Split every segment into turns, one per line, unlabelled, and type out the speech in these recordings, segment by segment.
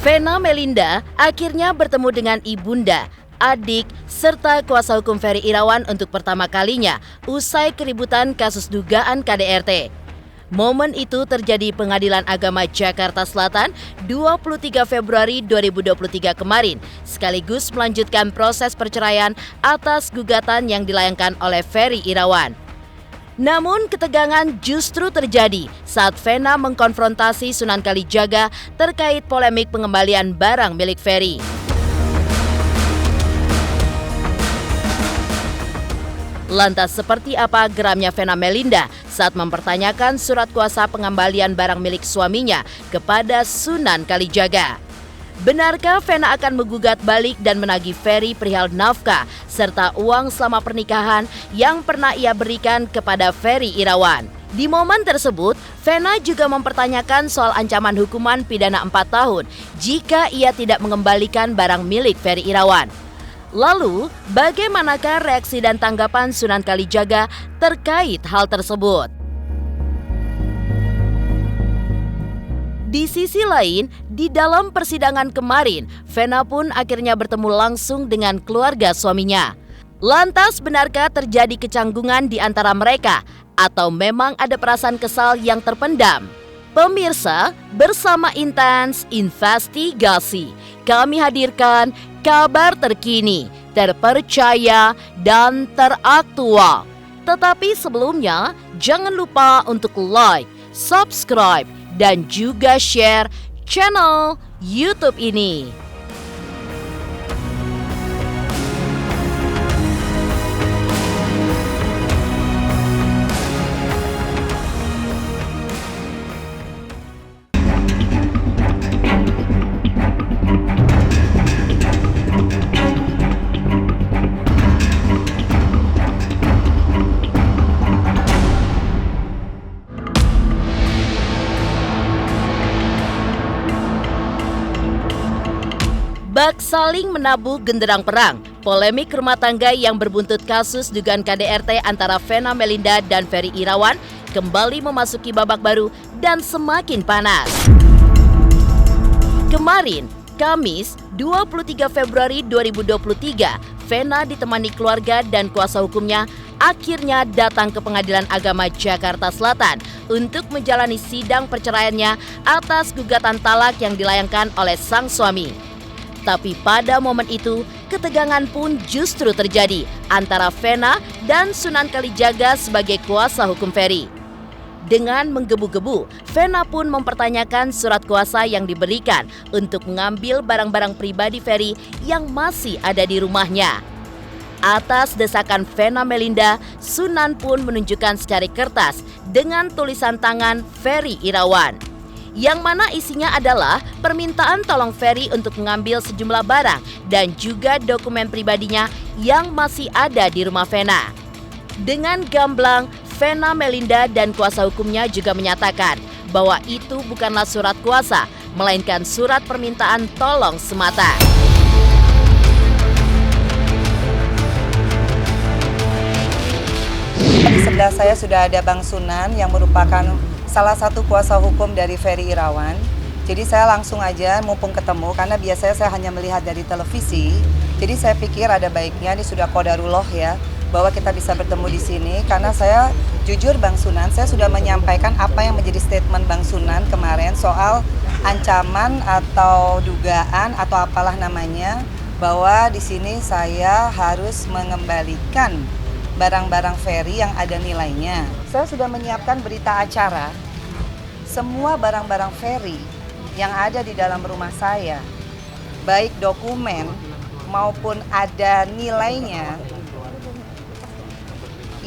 Vena Melinda akhirnya bertemu dengan ibunda, adik, serta kuasa hukum Ferry Irawan untuk pertama kalinya usai keributan kasus dugaan KDRT. Momen itu terjadi Pengadilan Agama Jakarta Selatan 23 Februari 2023 kemarin, sekaligus melanjutkan proses perceraian atas gugatan yang dilayangkan oleh Ferry Irawan. Namun ketegangan justru terjadi saat Vena mengkonfrontasi Sunan Kalijaga terkait polemik pengembalian barang milik Ferry. Lantas seperti apa geramnya Vena Melinda saat mempertanyakan surat kuasa pengembalian barang milik suaminya kepada Sunan Kalijaga? Benarkah Vena akan menggugat balik dan menagih Ferry perihal nafkah serta uang selama pernikahan yang pernah ia berikan kepada Ferry Irawan? Di momen tersebut, Vena juga mempertanyakan soal ancaman hukuman pidana 4 tahun jika ia tidak mengembalikan barang milik Ferry Irawan. Lalu, bagaimanakah reaksi dan tanggapan Sunan Kalijaga terkait hal tersebut? Di sisi lain, di dalam persidangan kemarin, Vena pun akhirnya bertemu langsung dengan keluarga suaminya. Lantas, benarkah terjadi kecanggungan di antara mereka? Atau memang ada perasaan kesal yang terpendam? Pemirsa, bersama Intens Investigasi, kami hadirkan kabar terkini, terpercaya, dan teraktual. Tetapi sebelumnya, jangan lupa untuk like, subscribe, dan juga share channel YouTube ini. Bak saling menabuh genderang perang. Polemik rumah tangga yang berbuntut kasus dugaan KDRT antara Vena Melinda dan Ferry Irawan kembali memasuki babak baru dan semakin panas. Kemarin, Kamis 23 Februari 2023, Vena ditemani keluarga dan kuasa hukumnya akhirnya datang ke Pengadilan Agama Jakarta Selatan untuk menjalani sidang perceraiannya atas gugatan talak yang dilayangkan oleh sang suami. Tapi pada momen itu, ketegangan pun justru terjadi antara Vena dan Sunan Kalijaga sebagai kuasa hukum Ferry. Dengan menggebu-gebu, Vena pun mempertanyakan surat kuasa yang diberikan untuk mengambil barang-barang pribadi Ferry yang masih ada di rumahnya. Atas desakan Vena Melinda, Sunan pun menunjukkan secari kertas dengan tulisan tangan Ferry Irawan, yang mana isinya adalah permintaan tolong Ferry untuk mengambil sejumlah barang dan juga dokumen pribadinya yang masih ada di rumah Vena. Dengan gamblang, Vena Melinda dan kuasa hukumnya juga menyatakan bahwa itu bukanlah surat kuasa, melainkan surat permintaan tolong semata.
Di sebelah saya sudah ada Bang Sunan yang merupakan salah satu kuasa hukum dari Ferry Irawan. Jadi saya langsung aja mumpung ketemu, karena biasanya saya hanya melihat dari televisi. Jadi saya pikir ada baiknya, ini sudah qadarullah ya, bahwa kita bisa bertemu di sini. Karena saya jujur Bang Sunan, saya sudah menyampaikan apa yang menjadi statement Bang Sunan kemarin soal ancaman atau dugaan atau apalah namanya, bahwa di sini saya harus mengembalikan barang-barang Ferry yang ada nilainya. Saya sudah menyiapkan berita acara. Semua barang-barang Ferry yang ada di dalam rumah saya, baik dokumen maupun ada nilainya,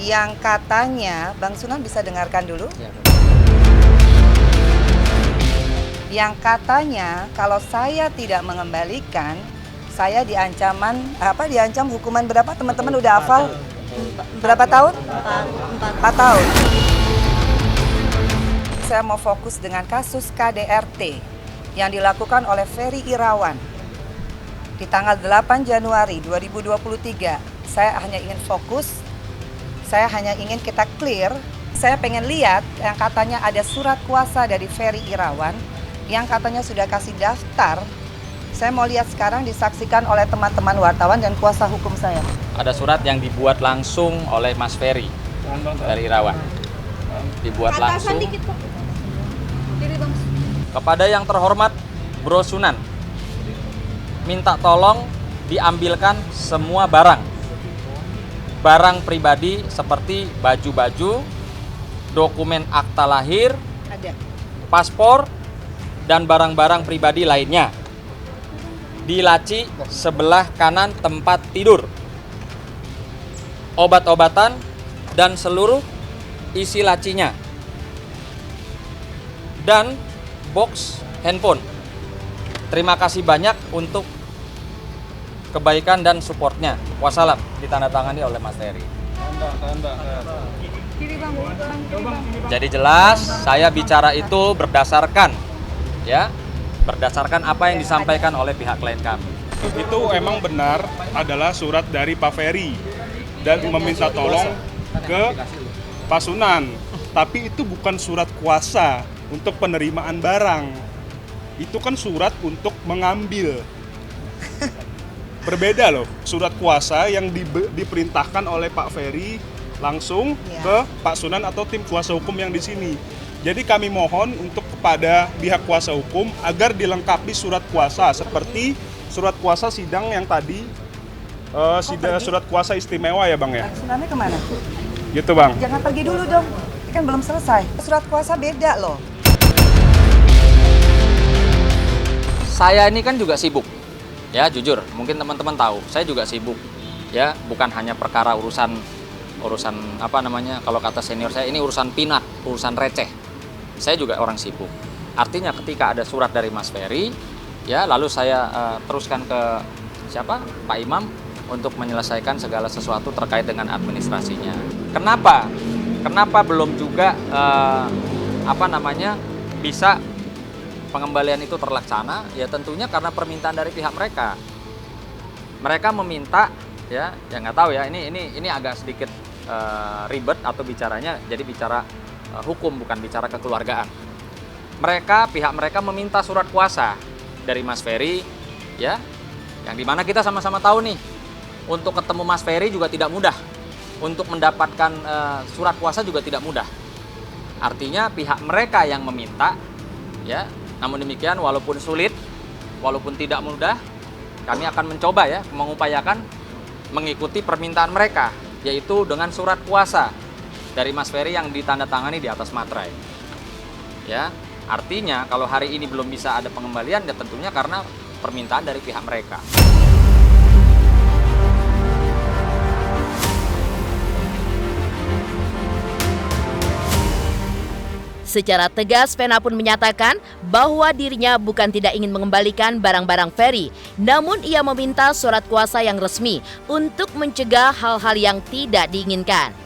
yang katanya, Bang Sunan bisa dengarkan dulu? Yang katanya kalau saya tidak mengembalikan, saya diancam hukuman berapa, teman-teman udah hafal? Berapa tahun? 4 tahun. Saya mau fokus dengan kasus KDRT yang dilakukan oleh Ferry Irawan di tanggal 8 Januari 2023. Saya hanya ingin fokus, saya hanya ingin kita clear. Saya pengen lihat yang katanya ada surat kuasa dari Ferry Irawan yang katanya sudah kasih daftar Saya mau lihat sekarang disaksikan oleh teman-teman wartawan dan kuasa hukum saya.
Ada surat yang dibuat langsung oleh Mas Ferry dari Irawan. Dibuat langsung kepada yang terhormat Bro Sunan. Minta tolong diambilkan semua barang. Barang pribadi seperti baju-baju, dokumen akta lahir,
Ada.
paspor, dan barang-barang pribadi lainnya. Di laci sebelah kanan tempat tidur. Obat-obatan dan seluruh isi lacinya. Dan box handphone. Terima kasih banyak untuk kebaikan dan supportnya. Wassalam. Ditandatangani oleh Mas Ferry. Jadi jelas saya bicara itu berdasarkan berdasarkan apa yang disampaikan oleh pihak klien kami.
Itu emang benar adalah surat dari Pak Ferry dan meminta tolong ke Pak Sunan. Tapi itu bukan surat kuasa untuk penerimaan barang. Itu kan surat untuk mengambil. Berbeda loh, surat kuasa yang diperintahkan oleh Pak Ferry langsung ke Pak Sunan atau tim kuasa hukum yang di sini. Jadi kami mohon untuk kepada pihak kuasa hukum agar dilengkapi surat kuasa seperti surat kuasa sidang yang tadi, surat kuasa istimewa ya Bang ya?
Sunannya kemana?
Gitu Bang.
Jangan pergi dulu dong, ini kan belum selesai. Surat kuasa beda loh.
Saya ini kan juga sibuk, ya jujur, mungkin teman-teman tahu, saya juga sibuk, ya bukan hanya perkara urusan apa namanya, kalau kata senior saya ini urusan pinat, urusan receh. Saya juga orang sibuk. Artinya ketika ada surat dari Mas Ferry, ya lalu saya teruskan ke siapa? Pak Imam untuk menyelesaikan segala sesuatu terkait dengan administrasinya. Kenapa? Kenapa belum juga bisa pengembalian itu terlaksana? Ya tentunya karena permintaan dari pihak mereka. Mereka meminta ya nggak tahu ya, ini agak sedikit ribet atau bicaranya jadi bicara hukum bukan bicara kekeluargaan. Pihak mereka meminta surat kuasa dari Mas Ferry, ya, yang dimana kita sama-sama tahu nih, untuk ketemu Mas Ferry juga tidak mudah, untuk mendapatkan surat kuasa juga tidak mudah. Artinya pihak mereka yang meminta, ya, namun demikian walaupun sulit, walaupun tidak mudah, kami akan mencoba ya, mengupayakan mengikuti permintaan mereka, yaitu dengan surat kuasa dari Mas Ferry yang ditandatangani di atas materai. Ya, artinya kalau hari ini belum bisa ada pengembalian ya tentunya karena permintaan dari pihak mereka.
Secara tegas, Vena pun menyatakan bahwa dirinya bukan tidak ingin mengembalikan barang-barang Ferry, namun ia meminta surat kuasa yang resmi untuk mencegah hal-hal yang tidak diinginkan.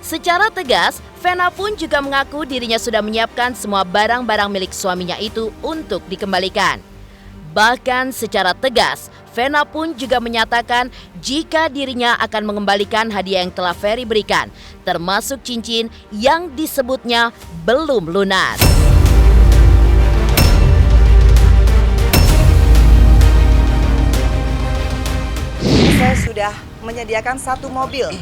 Secara tegas, Vena pun juga mengaku dirinya sudah menyiapkan semua barang-barang milik suaminya itu untuk dikembalikan. Bahkan secara tegas, Vena pun juga menyatakan jika dirinya akan mengembalikan hadiah yang telah Ferry berikan, termasuk cincin yang disebutnya belum lunas.
Saya sudah menyediakan 1 mobil.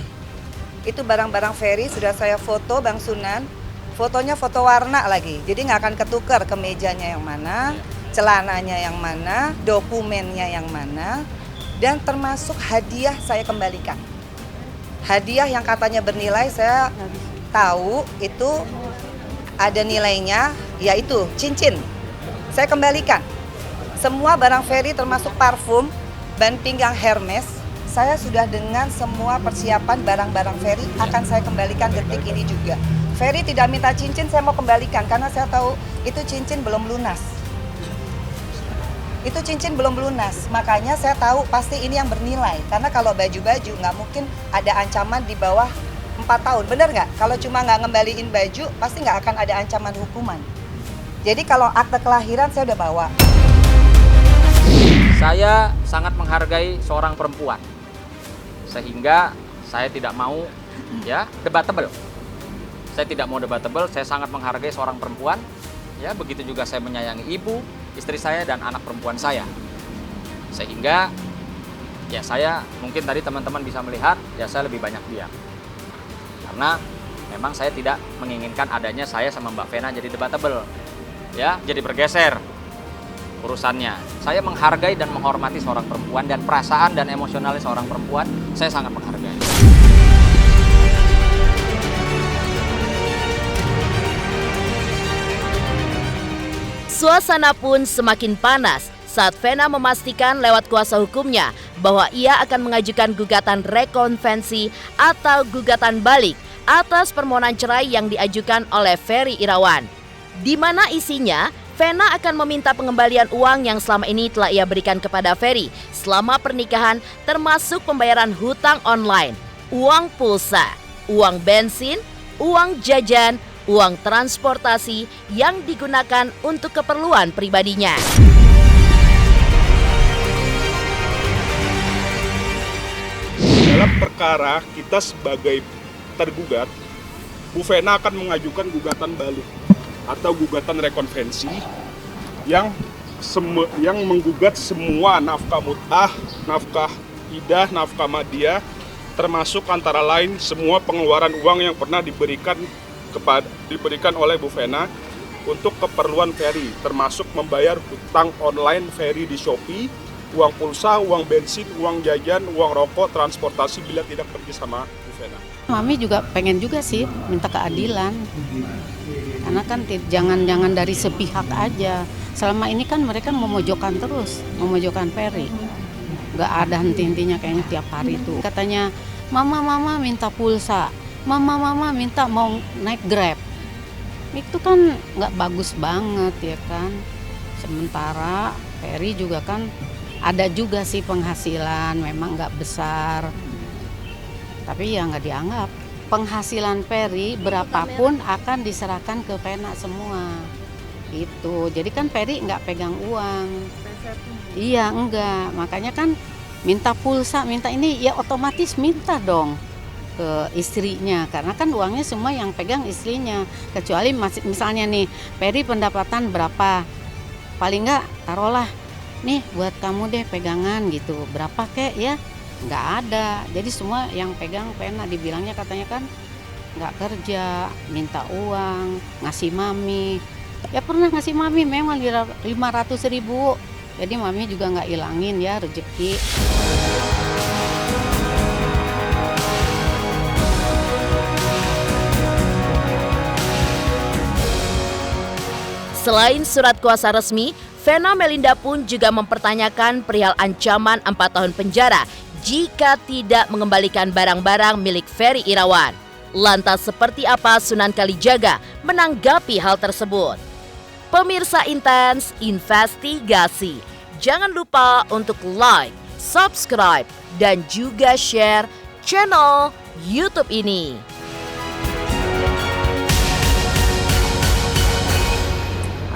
Itu barang-barang Ferry sudah saya foto Bang Sunan. Fotonya foto warna lagi, jadi nggak akan ketukar kemejanya yang mana, celananya yang mana, dokumennya yang mana, dan termasuk hadiah saya kembalikan. Hadiah yang katanya bernilai saya tahu itu ada nilainya, yaitu cincin. Saya kembalikan. Semua barang Ferry termasuk parfum, ban pinggang Hermes, saya sudah dengan semua persiapan barang-barang Ferry akan saya kembalikan detik ini juga. Ferry tidak minta cincin, saya mau kembalikan karena saya tahu itu cincin belum lunas. Itu cincin belum lunas, makanya saya tahu pasti ini yang bernilai. Karena kalau baju-baju nggak mungkin ada ancaman di bawah 4 tahun, benar nggak? Kalau cuma nggak ngembaliin baju, pasti nggak akan ada ancaman hukuman. Jadi kalau akte kelahiran saya udah bawa.
Saya sangat menghargai seorang perempuan, sehingga saya tidak mau ya debatable. Saya tidak mau debatable, saya sangat menghargai seorang perempuan. Ya, begitu juga saya menyayangi ibu, istri saya dan anak perempuan saya. Sehingga ya saya mungkin tadi teman-teman bisa melihat ya saya lebih banyak diam. Karena memang saya tidak menginginkan adanya saya sama Mbak Vena jadi debatable. Ya, jadi bergeser urusannya. Saya menghargai dan menghormati seorang perempuan dan perasaan dan emosionalnya seorang perempuan, saya sangat menghargai.
Suasana pun semakin panas saat Vena memastikan lewat kuasa hukumnya bahwa ia akan mengajukan gugatan rekonvensi atau gugatan balik atas permohonan cerai yang diajukan oleh Ferry Irawan. Di mana isinya, Vena akan meminta pengembalian uang yang selama ini telah ia berikan kepada Ferry selama pernikahan, termasuk pembayaran hutang online, uang pulsa, uang bensin, uang jajan, uang transportasi yang digunakan untuk keperluan pribadinya.
Dalam perkara kita sebagai tergugat, Bu Vena akan mengajukan gugatan balik atau gugatan rekonvensi yang menggugat semua nafkah mut'ah, nafkah idah, nafkah madiah, termasuk antara lain semua pengeluaran uang yang pernah diberikan oleh Bu Vena untuk keperluan Ferry, termasuk membayar hutang online Ferry di Shopee, uang pulsa, uang bensin, uang jajan, uang rokok, transportasi bila tidak pergi sama Bu Vena.
Mami juga pengen juga sih minta keadilan, karena kan jangan dari sepihak aja. Selama ini kan mereka memojokkan terus, memojokkan Ferry, nggak ada henti-hentinya kayaknya tiap hari tuh. Katanya mama minta pulsa, mama minta mau naik Grab. Itu kan nggak bagus banget ya kan. Sementara Ferry juga kan ada juga sih penghasilan, memang nggak besar, tapi ya nggak dianggap. Penghasilan Ferry berapapun akan diserahkan ke Vena semua. Itu, jadi kan Ferry nggak pegang uang. Iya enggak, makanya kan minta pulsa, minta ini ya otomatis minta dong ke istrinya, karena kan uangnya semua yang pegang istrinya. Kecuali misalnya nih Ferry pendapatan berapa, paling nggak taruhlah nih buat kamu deh pegangan gitu, berapa kek ya, nggak ada. Jadi semua yang pegang Vena, dibilangnya katanya kan nggak kerja, minta uang, ngasih mami. Ya pernah ngasih mami memang 500.000, jadi mami juga nggak ilangin ya rezeki.
Selain surat kuasa resmi, Vena Melinda pun juga mempertanyakan perihal ancaman 4 tahun penjara jika tidak mengembalikan barang-barang milik Ferry Irawan. Lantas seperti apa Sunan Kalijaga menanggapi hal tersebut? Pemirsa Intens Investigasi, jangan lupa untuk like, subscribe, dan juga share channel YouTube ini.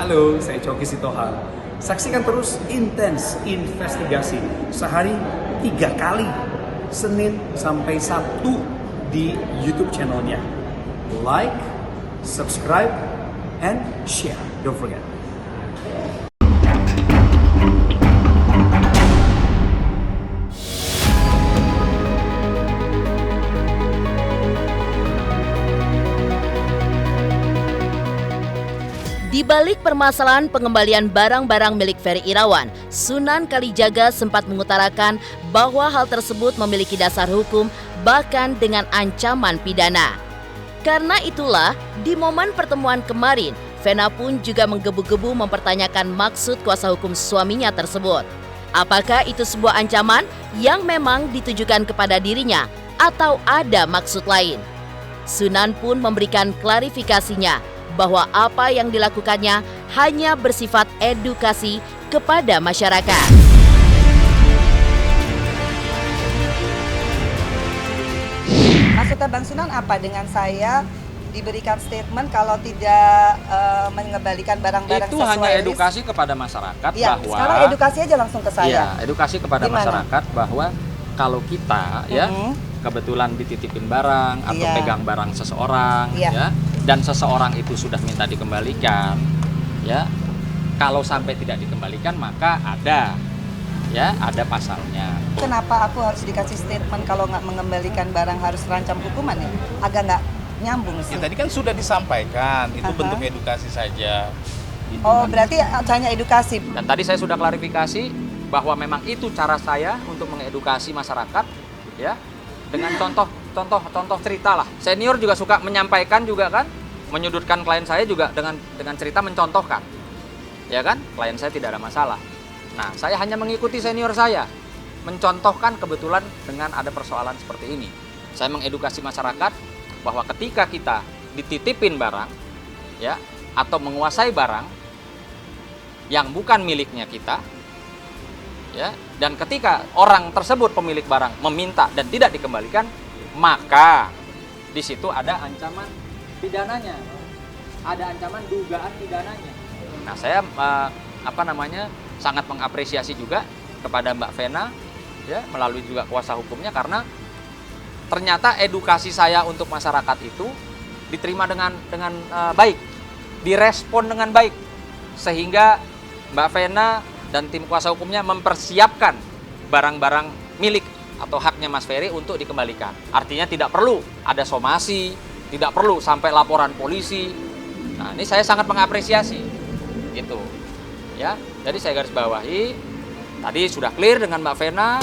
Halo, saya Coki Sitohang. Saksikan terus Intens Investigasi sehari 3 kali, Senin sampai Sabtu di YouTube channelnya. Like, subscribe, and share. Don't forget.
Di balik permasalahan pengembalian barang-barang milik Ferry Irawan, Sunan Kalijaga sempat mengutarakan bahwa hal tersebut memiliki dasar hukum bahkan dengan ancaman pidana. Karena itulah, di momen pertemuan kemarin, Vena pun juga menggebu-gebu mempertanyakan maksud kuasa hukum suaminya tersebut. Apakah itu sebuah ancaman yang memang ditujukan kepada dirinya atau ada maksud lain? Sunan pun memberikan klarifikasinya bahwa apa yang dilakukannya hanya bersifat edukasi kepada masyarakat.
Maksudnya Bang Sunan apa dengan saya diberikan statement kalau tidak mengembalikan barang-barang
Itu
sesuai
hanya
list?
edukasi kepada masyarakat
Ya,
bahwa
sekarang edukasi aja langsung ke saya.
Iya, edukasi kepada
Gimana?
masyarakat bahwa kalau kita ya kebetulan dititipin barang atau
Iya.
pegang barang seseorang
Iya.
ya, dan seseorang itu sudah minta dikembalikan ya, kalau sampai tidak dikembalikan maka ada Ya, ada pasalnya.
Kenapa aku harus dikasih statement kalau nggak mengembalikan barang harus terancam hukuman ya? Agak nggak nyambung sih.
Ya, tadi kan sudah disampaikan, itu
Aha.
bentuk edukasi saja. Gitu
Oh,
kan.
berarti hanya edukasi.
Dan tadi saya sudah klarifikasi bahwa memang itu cara saya untuk mengedukasi masyarakat, ya, dengan contoh cerita lah. Senior juga suka menyampaikan juga kan, menyudutkan klien saya juga dengan cerita mencontohkan, ya kan, klien saya tidak ada masalah. Nah, saya hanya mengikuti senior saya, mencontohkan kebetulan dengan ada persoalan seperti ini. Saya mengedukasi masyarakat bahwa ketika kita dititipin barang, ya, atau menguasai barang yang bukan miliknya kita, ya, dan ketika orang tersebut pemilik barang meminta dan tidak dikembalikan, maka di situ ada ancaman pidananya, ada ancaman dugaan pidananya. Nah, saya sangat mengapresiasi juga kepada Mbak Vena, ya, melalui juga kuasa hukumnya, karena ternyata edukasi saya untuk masyarakat itu diterima dengan baik, direspon dengan baik, sehingga Mbak Vena dan tim kuasa hukumnya mempersiapkan barang-barang milik atau haknya Mas Ferry untuk dikembalikan. Artinya tidak perlu ada somasi, tidak perlu sampai laporan polisi. Nah, ini saya sangat mengapresiasi, gitu. Ya, jadi saya garis bawahi, tadi sudah clear dengan Mbak Vena.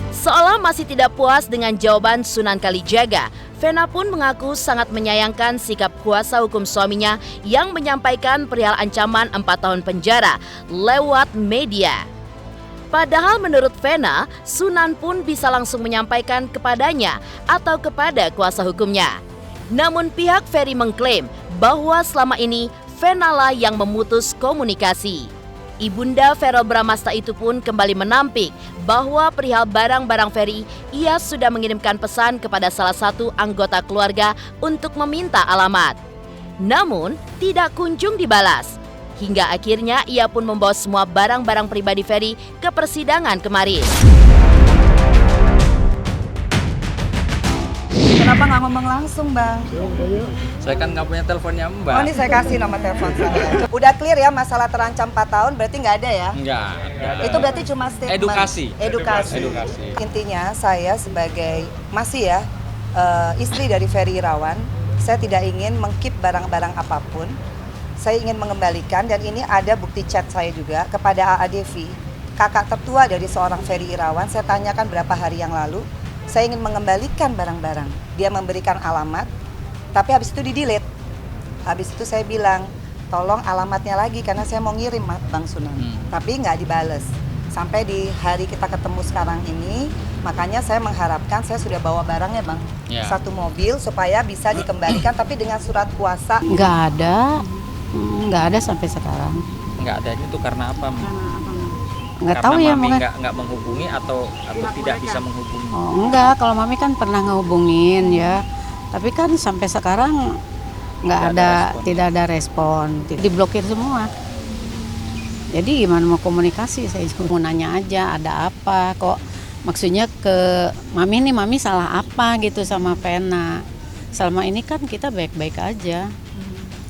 Seolah masih tidak puas dengan jawaban Sunan Kalijaga, Vena pun mengaku sangat menyayangkan sikap kuasa hukum suaminya yang menyampaikan perihal ancaman 4 tahun penjara lewat media. Padahal menurut Vena, Sunan pun bisa langsung menyampaikan kepadanya atau kepada kuasa hukumnya. Namun pihak Ferry mengklaim bahwa selama ini Vena lah yang memutus komunikasi. Ibunda Verrel Bramasta itu pun kembali menampik bahwa perihal barang-barang Ferry, ia sudah mengirimkan pesan kepada salah satu anggota keluarga untuk meminta alamat. Namun, tidak kunjung dibalas. Hingga akhirnya ia pun membawa semua barang-barang pribadi Ferry ke persidangan kemarin.
Kenapa nggak ngomong langsung, Bang?
Saya kan nggak punya teleponnya Mbak.
Oh, ini saya kasih nomor telepon saya. Udah clear ya masalah terancam 4 tahun, berarti nggak ada ya?
Enggak.
Itu berarti cuma statement.
Edukasi.
Edukasi. Intinya saya sebagai masih ya istri dari Ferry Irawan, saya tidak ingin mengkeep barang-barang apapun. Saya ingin mengembalikan, dan ini ada bukti chat saya juga kepada AA Devi, kakak tertua dari seorang Ferry Irawan. Saya tanyakan berapa hari yang lalu, saya ingin mengembalikan barang-barang. Dia memberikan alamat, tapi habis itu di-delete. Habis itu saya bilang, tolong alamatnya lagi karena saya mau ngirim Bang Sunan. Tapi nggak dibales. Sampai di hari kita ketemu sekarang ini, makanya saya mengharapkan, saya sudah bawa barangnya Bang.
Ya.
1 mobil supaya bisa dikembalikan, tapi dengan surat kuasa.
Nggak ada sampai sekarang.
Nggak ada itu karena apa?
Nggak
Karena
tahu ya,
Mami
mungkin.
nggak menghubungi atau tidak bisa menghubungi.
Oh, enggak, kalau Mami kan pernah ngehubungin ya. Tapi kan sampai sekarang tidak ada respon. Diblokir semua. Jadi gimana mau komunikasi? Saya cuma mau nanya aja ada apa kok. Maksudnya ke Mami nih, Mami salah apa gitu sama Vena. Selama ini kan kita baik-baik aja.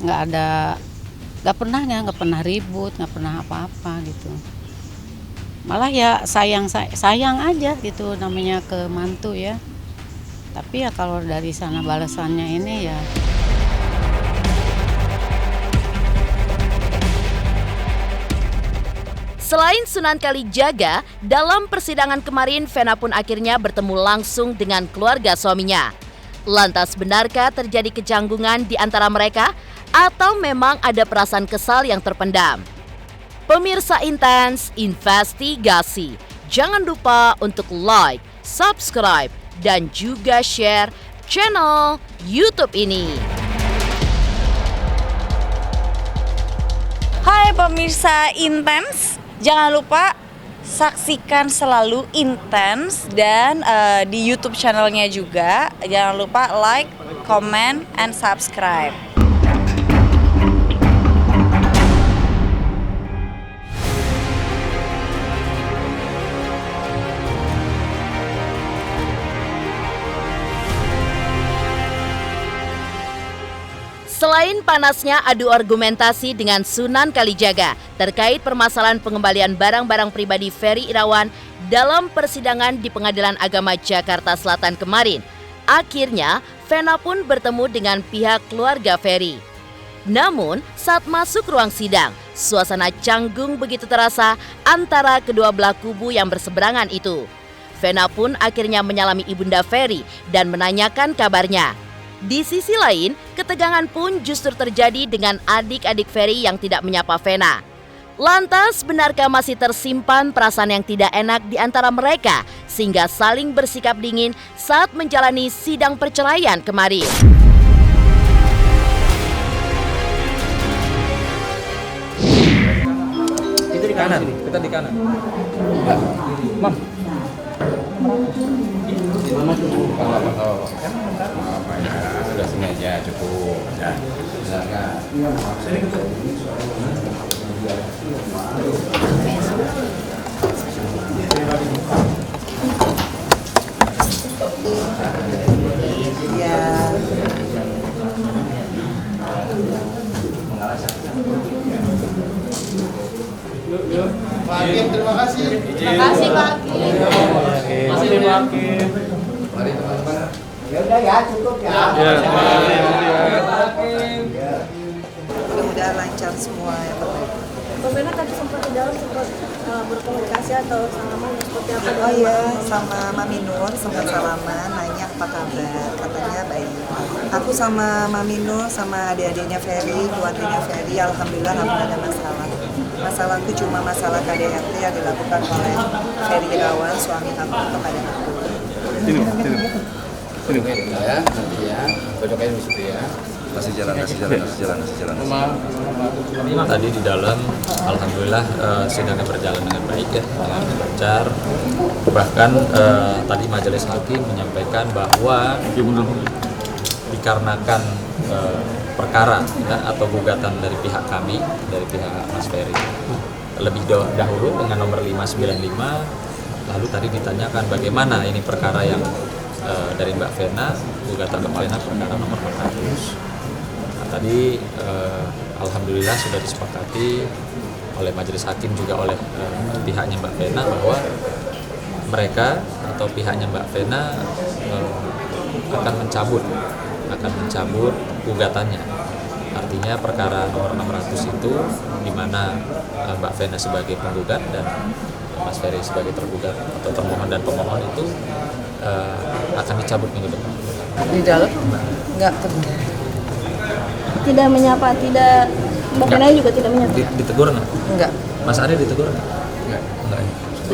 Nggak pernah ribut, nggak pernah apa-apa gitu. Malah ya sayang aja gitu, namanya ke mantu ya. Tapi ya kalau dari sana balasannya ini ya.
Selain Sunan Kalijaga, dalam persidangan kemarin Vena pun akhirnya bertemu langsung dengan keluarga suaminya. Lantas benarkah terjadi kecanggungan di antara mereka atau memang ada perasaan kesal yang terpendam? Pemirsa Intens Investigasi, jangan lupa untuk like, subscribe, dan juga share channel YouTube ini.
Hai pemirsa Intens, jangan lupa saksikan selalu Intens dan di YouTube channelnya juga. Jangan lupa like, comment, and subscribe.
Selain panasnya adu argumentasi dengan Sunan Kalijaga terkait permasalahan pengembalian barang-barang pribadi Ferry Irawan dalam persidangan di Pengadilan Agama Jakarta Selatan kemarin, akhirnya Vena pun bertemu dengan pihak keluarga Ferry. Namun, saat masuk ruang sidang, suasana canggung begitu terasa antara kedua belah kubu yang berseberangan itu. Vena pun akhirnya menyalami ibunda Ferry dan menanyakan kabarnya. Di sisi lain, ketegangan pun justru terjadi dengan adik-adik Ferry yang tidak menyapa Vena. Lantas, benarkah masih tersimpan perasaan yang tidak enak di antara mereka sehingga saling bersikap dingin saat menjalani sidang perceraian kemarin?
Itu di kanan, kita di kanan. Mam.
Sudah sini aja cukup. Ya.
Pak Hakim, terima kasih.
Terima kasih Pak Hakim.
Terima kasih. Mari teman-teman. Ya udah ya, cukup ya.
Mudah-mudahan lancar semua ya Pak.
Mbak Vena tadi sempat di dalam berkomunikasi atau salaman seperti apa?
Oh iya, sama Mami Nur sempat salaman, nanya apa kabar, katanya baik. Aku sama Mami Nur, sama adik-adiknya Ferry, keluarganya Ferry, alhamdulillah nggak ada masalah. Masalahku cuma masalah KDRT yang dilakukan oleh Ferry Irawan, suami aku kepada aku.
Ini ya, nanti ya. Cocokin di situ ya. Kasih jalan.
Tadi di dalam, alhamdulillah sidangnya berjalan dengan baik ya, dengan lancar. Bahkan tadi majelis hakim menyampaikan bahwa dikarenakan perkara ya, atau gugatan dari pihak kami, dari pihak Mas Ferry lebih dahulu dengan nomor 595, lalu tadi ditanyakan bagaimana ini perkara yang dari Mbak Vena, gugatan Mbak Vena perkara nomor 400. Tadi alhamdulillah sudah disepakati oleh majelis hakim juga oleh pihaknya Mbak Vena bahwa mereka atau pihaknya Mbak Vena akan mencabut gugatannya. Artinya perkara nomor 600 itu di mana Mbak Vena sebagai penggugat dan Mas Ferry sebagai tergugat atau termohon dan pemohon itu akan dicabut minggu depan.
Di dalam? Enggak terdengar.
Tidak menyapa, tidak Mbak Vena juga tidak menyapa.
Ditegur nggak?
Enggak.
Mas Ari ditegur nggak? Enggak.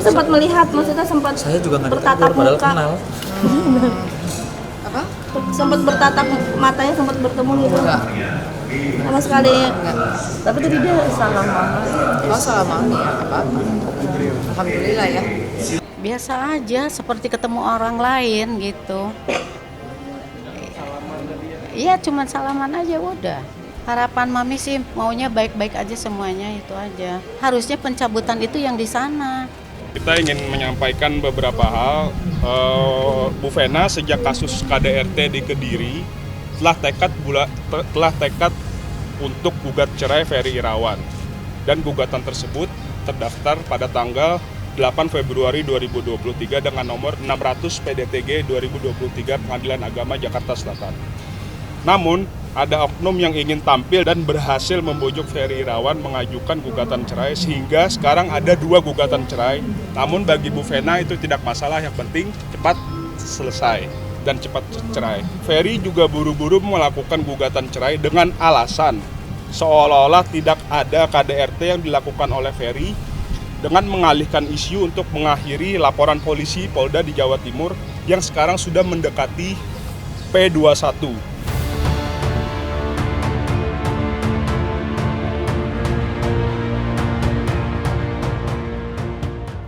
Sempat melihat, maksudnya sempat
Saya juga nggak
bertatap
ditegur, padahal
muka.
kenal.
Apa?
Sempat bertatap matanya, sempat bertemu gitu.
Enggak.
Sama sekali.
Enggak.
Tapi tadi dia salah mama.
Oh, salah Mami ya, apa-apa. Alhamdulillah ya.
Biasa aja seperti ketemu orang lain gitu. Iya, cuma salaman aja udah. Harapan Mami sih maunya baik-baik aja semuanya, itu aja. Harusnya pencabutan itu yang di sana.
Kita ingin menyampaikan beberapa hal. Bu Vena sejak kasus KDRT di Kediri telah tekad untuk gugat cerai Ferry Irawan. Dan gugatan tersebut terdaftar pada tanggal 8 Februari 2023 dengan nomor 600 PDTG 2023 Pengadilan Agama Jakarta Selatan. Namun, ada oknum yang ingin tampil dan berhasil membujuk Ferry Irawan mengajukan gugatan cerai sehingga sekarang ada 2 gugatan cerai. Namun bagi Bu Vena itu tidak masalah, yang penting cepat selesai dan cepat cerai. Ferry juga buru-buru melakukan gugatan cerai dengan alasan seolah-olah tidak ada KDRT yang dilakukan oleh Ferry dengan mengalihkan isu untuk mengakhiri laporan polisi Polda di Jawa Timur yang sekarang sudah mendekati P21.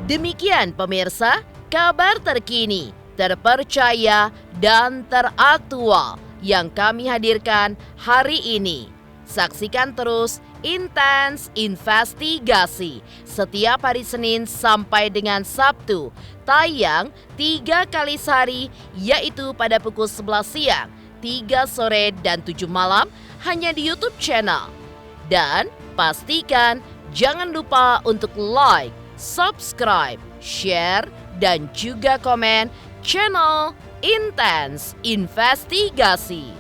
Demikian pemirsa, kabar terkini, terpercaya, dan teraktual yang kami hadirkan hari ini. Saksikan terus Intens Investigasi setiap hari Senin sampai dengan Sabtu, tayang 3 kali sehari, yaitu pada pukul 11 siang, 3 sore dan 7 malam hanya di YouTube channel. Dan pastikan jangan lupa untuk like, subscribe, share, dan juga komen channel Intens Investigasi.